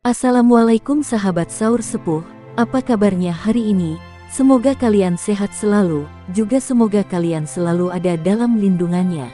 Assalamualaikum sahabat Saur Sepuh, apa kabarnya hari ini? Semoga kalian sehat selalu, juga semoga kalian selalu ada dalam lindungannya.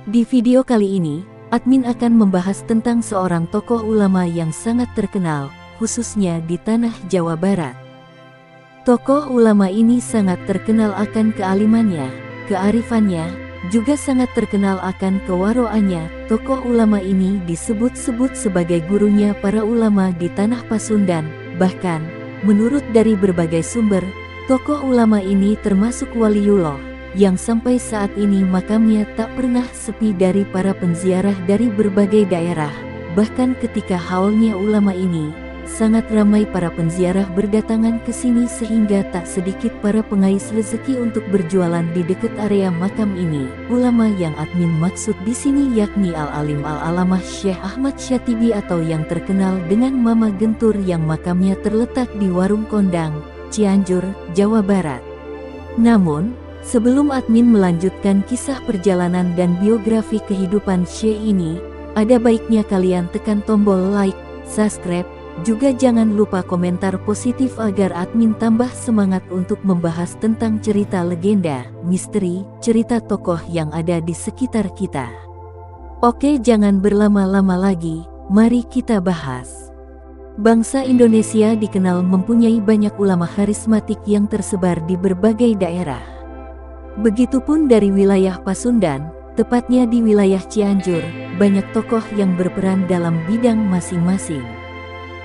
Di video kali ini, admin akan membahas tentang seorang tokoh ulama yang sangat terkenal, khususnya di tanah Jawa Barat. Tokoh ulama ini sangat terkenal akan kealimannya, kearifannya, juga sangat terkenal akan kewaroannya. Tokoh ulama ini disebut-sebut sebagai gurunya para ulama di tanah Pasundan. Bahkan, menurut dari berbagai sumber, tokoh ulama ini termasuk waliullah, yang sampai saat ini makamnya tak pernah sepi dari para penziarah dari berbagai daerah. Bahkan ketika haulnya ulama ini, sangat ramai para penziarah berdatangan ke sini sehingga tak sedikit para pengais rezeki untuk berjualan di dekat area makam ini. Ulama yang admin maksud di sini yakni Al-Alim Al-Alamah Syekh Ahmad Syatibi atau yang terkenal dengan Mama Gentur yang makamnya terletak di Warung Kondang, Cianjur, Jawa Barat. Namun, sebelum admin melanjutkan kisah perjalanan dan biografi kehidupan Syekh ini, ada baiknya kalian tekan tombol like, subscribe, juga jangan lupa komentar positif agar admin tambah semangat untuk membahas tentang cerita legenda, misteri, cerita tokoh yang ada di sekitar kita. Oke, jangan berlama-lama lagi, mari kita bahas. Bangsa Indonesia dikenal mempunyai banyak ulama karismatik yang tersebar di berbagai daerah. Begitupun dari wilayah Pasundan, tepatnya di wilayah Cianjur, banyak tokoh yang berperan dalam bidang masing-masing.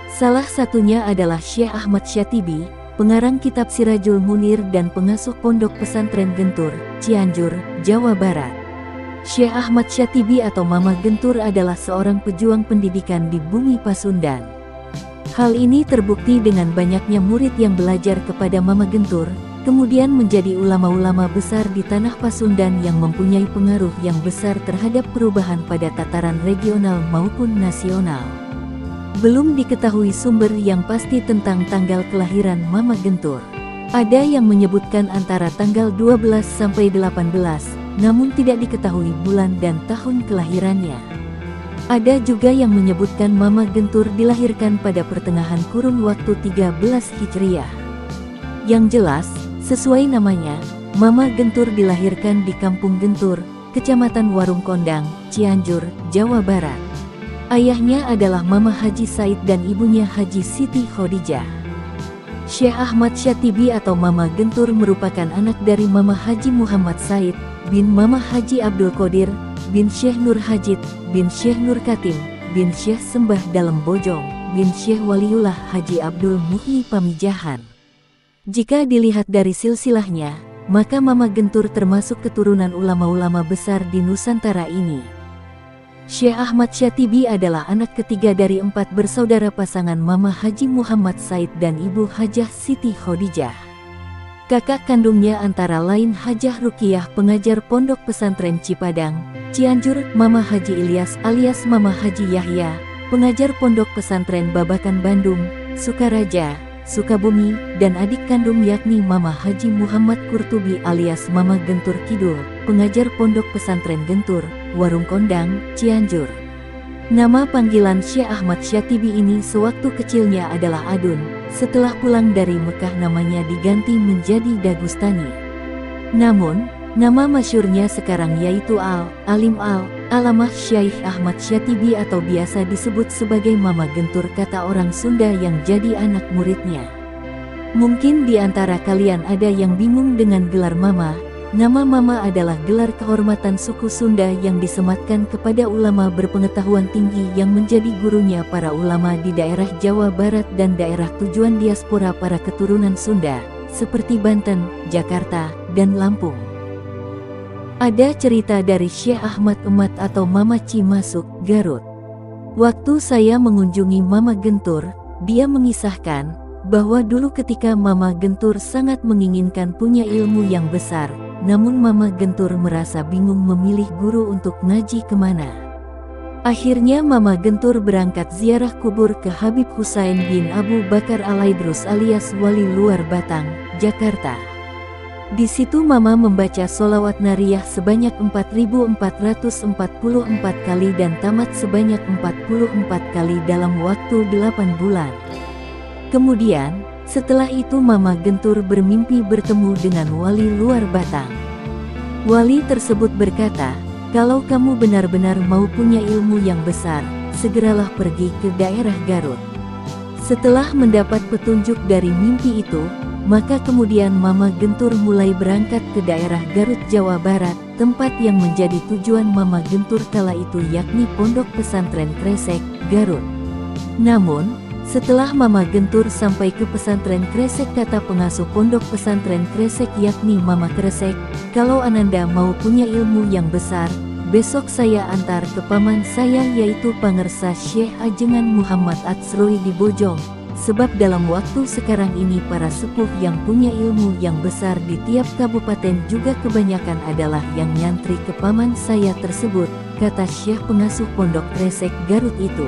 Salah satunya adalah Syekh Ahmad Syatibi, pengarang kitab Sirajul Munir dan pengasuh pondok pesantren Gentur, Cianjur, Jawa Barat. Syekh Ahmad Syatibi atau Mama Gentur adalah seorang pejuang pendidikan di bumi Pasundan. Hal ini terbukti dengan banyaknya murid yang belajar kepada Mama Gentur, kemudian menjadi ulama-ulama besar di tanah Pasundan yang mempunyai pengaruh yang besar terhadap perubahan pada tataran regional maupun nasional. Belum diketahui sumber yang pasti tentang tanggal kelahiran Mama Gentur. Ada yang menyebutkan antara tanggal 12 sampai 18, namun tidak diketahui bulan dan tahun kelahirannya. Ada juga yang menyebutkan Mama Gentur dilahirkan pada pertengahan kurun waktu 13 Hijriah. Yang jelas, sesuai namanya, Mama Gentur dilahirkan di Kampung Gentur, Kecamatan Warung Kondang, Cianjur, Jawa Barat. Ayahnya adalah Mama Haji Said dan ibunya Haji Siti Khadijah. Syekh Ahmad Syatibi atau Mama Gentur merupakan anak dari Mama Haji Muhammad Said bin Mama Haji Abdul Qadir bin Syekh Nur Hajid bin Syekh Nur Katim bin Syekh Sembah Dalem Bojong bin Syekh Waliullah Haji Abdul Muhyi Pamijahan. Jika dilihat dari silsilahnya, maka Mama Gentur termasuk keturunan ulama-ulama besar di Nusantara ini. Syekh Ahmad Syatibi adalah anak ketiga dari 4 bersaudara pasangan Mama Haji Muhammad Said dan Ibu Hajah Siti Khadijah. Kakak kandungnya antara lain Hajah Rukiyah pengajar pondok pesantren Cipadang, Cianjur, Mama Haji Ilyas alias Mama Haji Yahya, pengajar pondok pesantren Babakan Bandung, Sukaraja, Sukabumi, dan adik kandung yakni Mama Haji Muhammad Kurtubi alias Mama Gentur Kidul, pengajar pondok pesantren Gentur, Warung Kondang, Cianjur. Nama panggilan Syekh Ahmad Syatibi ini sewaktu kecilnya adalah Adun, setelah pulang dari Mekah namanya diganti menjadi Dagustani. Namun, nama masyhurnya sekarang yaitu Al-Alim Al-Alamah Syekh Ahmad Syatibi atau biasa disebut sebagai Mama Gentur kata orang Sunda yang jadi anak muridnya. Mungkin di antara kalian ada yang bingung dengan gelar Mama. Nama Mama adalah gelar kehormatan suku Sunda yang disematkan kepada ulama berpengetahuan tinggi yang menjadi gurunya para ulama di daerah Jawa Barat dan daerah tujuan diaspora para keturunan Sunda, seperti Banten, Jakarta, dan Lampung. Ada cerita dari Syekh Ahmad Emat atau Mama Cimasuk, Garut. Waktu saya mengunjungi Mama Gentur, dia mengisahkan bahwa dulu ketika Mama Gentur sangat menginginkan punya ilmu yang besar, namun Mama Gentur merasa bingung memilih guru untuk ngaji kemana. Akhirnya Mama Gentur berangkat ziarah kubur ke Habib Husain bin Abu Bakar Al-Aidrus alias Wali Luar Batang, Jakarta. Di situ Mama membaca sholawat nariyah sebanyak 4.444 kali dan tamat sebanyak 44 kali dalam waktu 8 bulan. Kemudian, setelah itu Mama Gentur bermimpi bertemu dengan wali luar Batang. Wali tersebut berkata, "Kalau kamu benar-benar mau punya ilmu yang besar, segeralah pergi ke daerah Garut." Setelah mendapat petunjuk dari mimpi itu, maka kemudian Mama Gentur mulai berangkat ke daerah Garut, Jawa Barat, tempat yang menjadi tujuan Mama Gentur kala itu yakni Pondok Pesantren Kresek, Garut. Namun, setelah Mama Gentur sampai ke pesantren Kresek, kata pengasuh Pondok Pesantren Kresek yakni Mama Kresek, "Kalau Ananda mau punya ilmu yang besar, besok saya antar ke paman saya yaitu Pangersa Syekh Ajengan Muhammad Atsroi di Bojong. Sebab dalam waktu sekarang ini para sepuh yang punya ilmu yang besar di tiap kabupaten juga kebanyakan adalah yang nyantri ke paman saya tersebut," kata Syekh pengasuh Pondok Kresek Garut itu.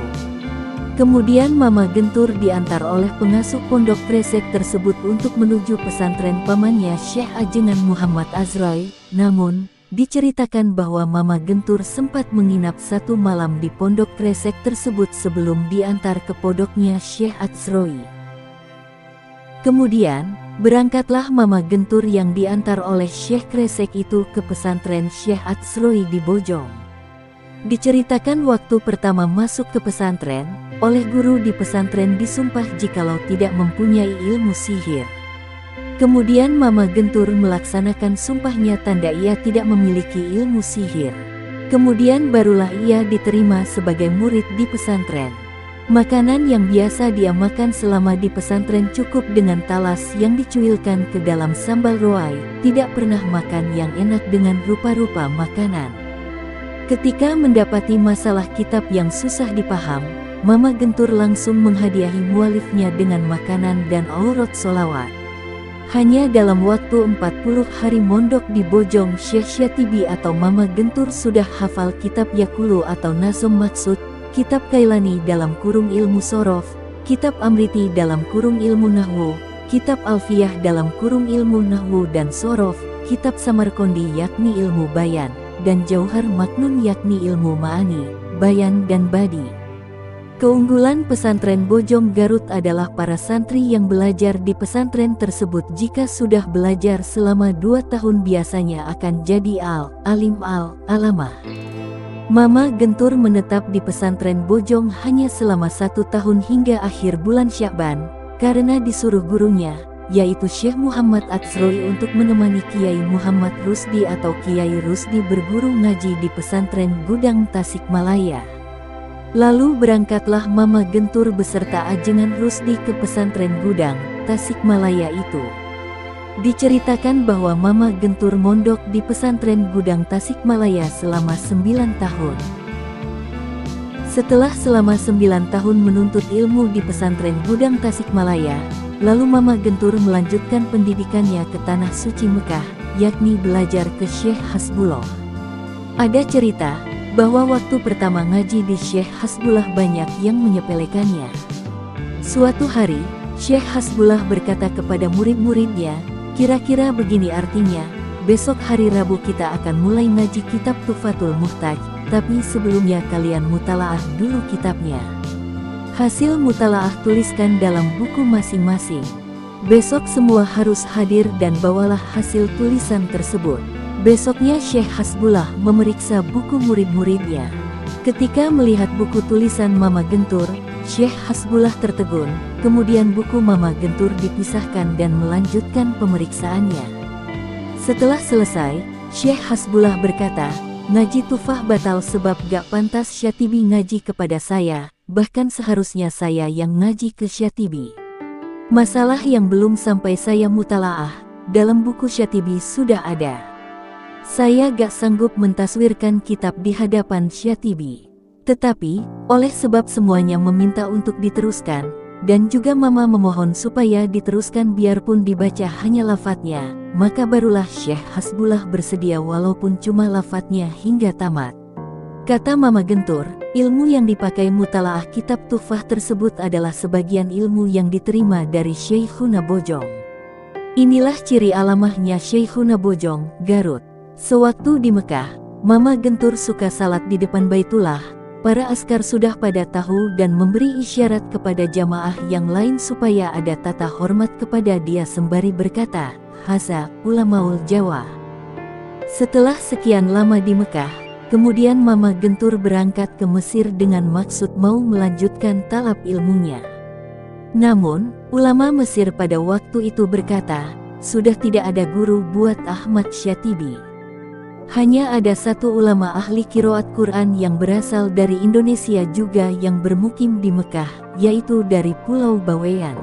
Kemudian Mama Gentur diantar oleh pengasuh Pondok Kresek tersebut untuk menuju pesantren pamannya Syekh Ajengan Muhammad Atsroi. Namun, diceritakan bahwa Mama Gentur sempat menginap satu malam di Pondok Kresek tersebut sebelum diantar ke pondoknya Syekh Atsroi. Kemudian, berangkatlah Mama Gentur yang diantar oleh Syekh Kresek itu ke pesantren Syekh Atsroi di Bojong. Diceritakan waktu pertama masuk ke pesantren, oleh guru di pesantren disumpah jikalau tidak mempunyai ilmu sihir. Kemudian Mama Gentur melaksanakan sumpahnya tanda ia tidak memiliki ilmu sihir. Kemudian barulah ia diterima sebagai murid di pesantren. Makanan yang biasa dia makan selama di pesantren cukup dengan talas yang dicuilkan ke dalam sambal roai, tidak pernah makan yang enak dengan rupa-rupa makanan. Ketika mendapati masalah kitab yang susah dipaham, Mama Gentur langsung menghadiahi mualifnya dengan makanan dan aurat sholawat. Hanya dalam waktu 40 hari mondok di Bojong Syekh Syatibi atau Mama Gentur sudah hafal kitab Yakulu atau Nazom Maksud, kitab Kailani dalam kurung ilmu sorof, kitab Amriti dalam kurung ilmu nahwu, kitab Alfiyah dalam kurung ilmu nahwu dan sorof, kitab Samarkondi yakni ilmu bayan, dan Jauhar Maknun yakni ilmu ma'ani, bayan dan badi. Keunggulan pesantren Bojong Garut adalah para santri yang belajar di pesantren tersebut jika sudah belajar selama 2 tahun biasanya akan jadi alim alamah. Mama Gentur menetap di pesantren Bojong hanya selama 1 tahun hingga akhir bulan Sya'ban, karena disuruh gurunya, yaitu Syekh Muhammad Atsroi untuk menemani Kiai Muhammad Rusdi atau Kiai Rusdi berguru ngaji di pesantren Gudang Tasikmalaya. Lalu berangkatlah Mama Gentur beserta Ajengan Rusdi ke pesantren Gudang, Tasikmalaya itu. Diceritakan bahwa Mama Gentur mondok di pesantren Gudang Tasikmalaya selama 9 tahun. Setelah selama 9 tahun menuntut ilmu di pesantren Gudang Tasikmalaya, lalu Mama Gentur melanjutkan pendidikannya ke Tanah Suci Mekah, yakni belajar ke Syekh Hasbullah. Ada cerita bahwa waktu pertama ngaji di Syekh Hasbullah banyak yang menyepelekannya. Suatu hari, Syekh Hasbullah berkata kepada murid-muridnya, "Kira-kira begini artinya, besok hari Rabu kita akan mulai ngaji kitab Tuhfatul Muhtaj, tapi sebelumnya kalian mutalaah dulu kitabnya. Hasil mutalaah tuliskan dalam buku masing-masing. Besok semua harus hadir dan bawalah hasil tulisan tersebut." Besoknya Syekh Hasbullah memeriksa buku murid-muridnya. Ketika melihat buku tulisan Mama Gentur, Syekh Hasbullah tertegun, kemudian buku Mama Gentur dipisahkan dan melanjutkan pemeriksaannya. Setelah selesai, Syekh Hasbullah berkata, "Ngaji Tufah batal sebab gak pantas Syatibi ngaji kepada saya, bahkan seharusnya saya yang ngaji ke Syatibi. Masalah yang belum sampai saya mutalaah, dalam buku Syatibi sudah ada. Saya gak sanggup mentaswirkan kitab di hadapan Syatibi. Tetapi, oleh sebab semuanya meminta untuk diteruskan, dan juga Mama memohon supaya diteruskan biarpun dibaca hanya lafadznya, maka barulah Syekh Hasbullah bersedia walaupun cuma lafadznya hingga tamat." Kata Mama Gentur, ilmu yang dipakai mutalaah kitab Tuhfah tersebut adalah sebagian ilmu yang diterima dari Syekhuna Bojong. Inilah ciri alamahnya Syekhuna Bojong, Garut. Sewaktu di Mekah, Mama Gentur suka salat di depan Baitullah. Para askar sudah pada tahu dan memberi isyarat kepada jamaah yang lain supaya ada tata hormat kepada dia sembari berkata, "Haza ulamaul Jawa." Setelah sekian lama di Mekah, kemudian Mama Gentur berangkat ke Mesir dengan maksud mau melanjutkan talab ilmunya. Namun, ulama Mesir pada waktu itu berkata, sudah tidak ada guru buat Ahmad Syatibi. Hanya ada satu ulama ahli qiraat Quran yang berasal dari Indonesia juga yang bermukim di Mekah, yaitu dari Pulau Bawean.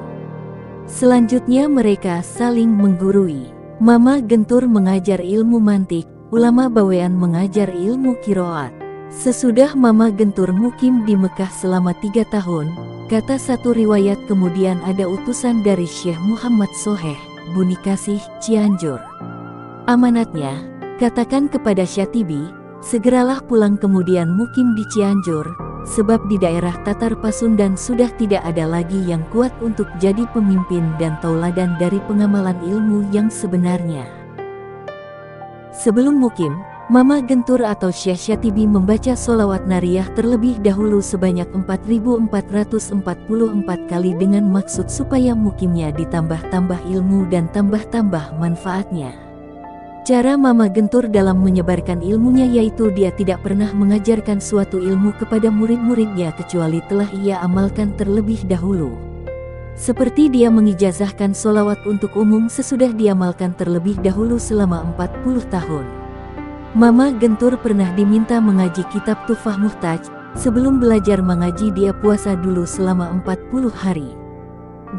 Selanjutnya mereka saling menggurui. Mama Gentur mengajar ilmu mantik, ulama Bawean mengajar ilmu qiraat. Sesudah Mama Gentur mukim di Mekah selama 3 tahun, kata satu riwayat kemudian ada utusan dari Syekh Muhammad Soheh, Buni Kasih, Cianjur. Amanatnya, katakan kepada Syatibi, segeralah pulang kemudian mukim di Cianjur, sebab di daerah Tatar Pasundan sudah tidak ada lagi yang kuat untuk jadi pemimpin dan tauladan dari pengamalan ilmu yang sebenarnya. Sebelum mukim, Mama Gentur atau Syekh Syatibi membaca sholawat nariyah terlebih dahulu sebanyak 4.444 kali dengan maksud supaya mukimnya ditambah-tambah ilmu dan tambah-tambah manfaatnya. Cara Mama Gentur dalam menyebarkan ilmunya yaitu dia tidak pernah mengajarkan suatu ilmu kepada murid-muridnya kecuali telah ia amalkan terlebih dahulu. Seperti dia mengijazahkan sholawat untuk umum sesudah diamalkan terlebih dahulu selama 40 tahun. Mama Gentur pernah diminta mengaji kitab Tuhfah Muhtaj. Sebelum belajar mengaji dia puasa dulu selama 40 hari.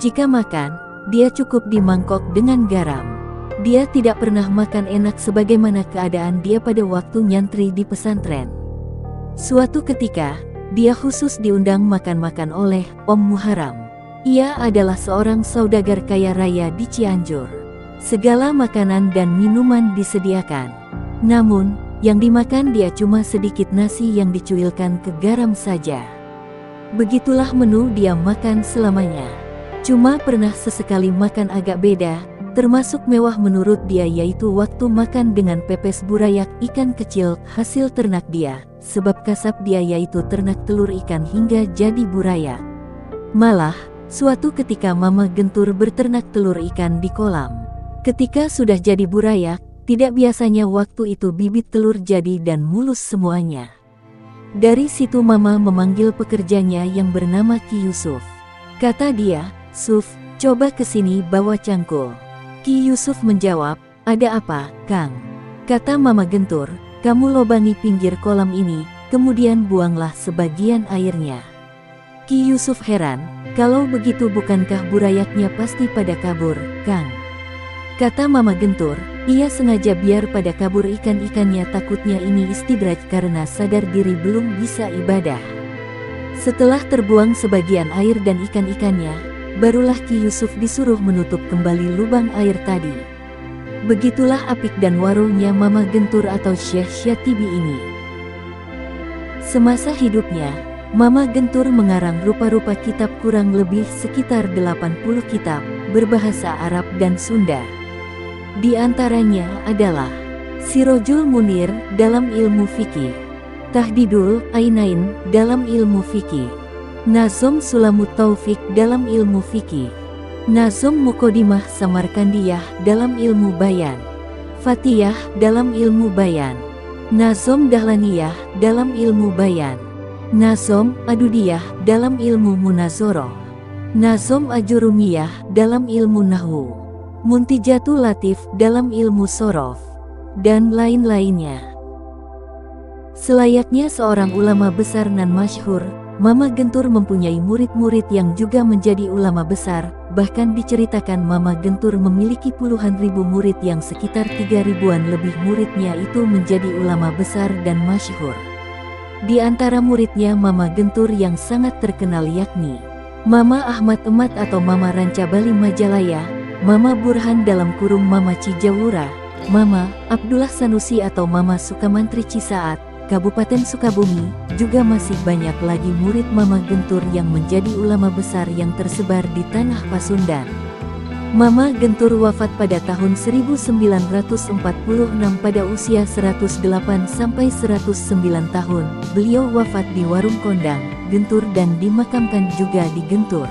Jika makan, dia cukup di mangkok dengan garam. Dia tidak pernah makan enak sebagaimana keadaan dia pada waktu nyantri di pesantren. Suatu ketika, dia khusus diundang makan-makan oleh Om Muharam. Ia adalah seorang saudagar kaya raya di Cianjur. Segala makanan dan minuman disediakan. Namun, yang dimakan dia cuma sedikit nasi yang dicuilkan ke garam saja. Begitulah menu dia makan selamanya. Cuma pernah sesekali makan agak beda, termasuk mewah menurut dia yaitu waktu makan dengan pepes burayak ikan kecil hasil ternak dia, sebab kasab dia yaitu ternak telur ikan hingga jadi burayak. Malah, suatu ketika Mama Gentur berternak telur ikan di kolam. Ketika sudah jadi burayak, tidak biasanya waktu itu bibit telur jadi dan mulus semuanya. Dari situ Mama memanggil pekerjanya yang bernama Ki Yusuf. Kata dia, "Suf, coba kesini bawa cangkul." Ki Yusuf menjawab, "Ada apa, Kang?" Kata Mama Gentur, "Kamu lobangi pinggir kolam ini, kemudian buanglah sebagian airnya." Ki Yusuf heran, "Kalau begitu bukankah burayaknya pasti pada kabur, Kang?" Kata Mama Gentur, "Ia sengaja biar pada kabur ikan-ikannya, takutnya ini istidraj karena sadar diri belum bisa ibadah." Setelah terbuang sebagian air dan ikan-ikannya, barulah Ki Yusuf disuruh menutup kembali lubang air tadi. Begitulah apik dan waruhnya Mama Gentur atau Syekh Syatibi ini. Semasa hidupnya, Mama Gentur mengarang rupa-rupa kitab kurang lebih sekitar 80 kitab, berbahasa Arab dan Sunda. Di antaranya adalah Sirojul Munir dalam ilmu fikih, Tahdidul Ainain dalam ilmu fikih, Nazom Sulamut Taufik dalam ilmu fikih, Nazom Mukodimah Samarkandiyah dalam ilmu bayan, Fatiyah dalam ilmu bayan, Nazom Dahlaniyah dalam ilmu bayan, Nazom Adudiyah dalam ilmu munazoroh, Nazom Ajurumiyah dalam ilmu nahwu, Muntijatul Latif dalam ilmu sorof, dan lain-lainnya. Selayaknya seorang ulama besar nan masyhur, Mama Gentur mempunyai murid-murid yang juga menjadi ulama besar, bahkan diceritakan Mama Gentur memiliki puluhan ribu murid yang sekitar 3.000-an lebih muridnya itu menjadi ulama besar dan masyhur. Di antara muridnya Mama Gentur yang sangat terkenal yakni Mama Ahmad Emat atau Mama Ranca Bali Majalaya, Mama Burhan dalam kurung Mama Cijawura, Mama Abdullah Sanusi atau Mama Sukamantri Cisaat, Kabupaten Sukabumi. Juga masih banyak lagi murid Mama Gentur yang menjadi ulama besar yang tersebar di tanah Pasundan. Mama Gentur wafat pada tahun 1946 pada usia 108 sampai 109 tahun. Beliau wafat di Warung Kondang, Gentur dan dimakamkan juga di Gentur.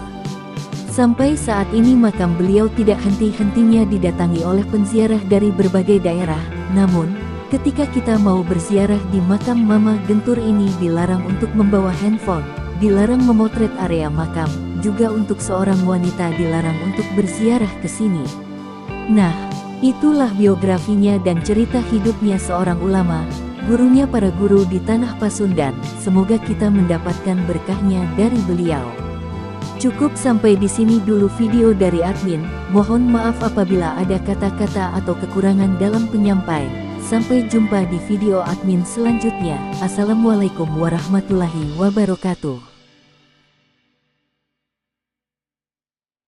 Sampai saat ini makam beliau tidak henti-hentinya didatangi oleh penziarah dari berbagai daerah. Namun, ketika kita mau berziarah di makam Mama Gentur ini dilarang untuk membawa handphone, dilarang memotret area makam, juga untuk seorang wanita dilarang untuk berziarah ke sini. Nah, itulah biografinya dan cerita hidupnya seorang ulama, gurunya para guru di tanah Pasundan. Semoga kita mendapatkan berkahnya dari beliau. Cukup sampai di sini dulu video dari admin. Mohon maaf apabila ada kata-kata atau kekurangan dalam penyampaian. Sampai jumpa di video admin selanjutnya. Assalamualaikum warahmatullahi wabarakatuh.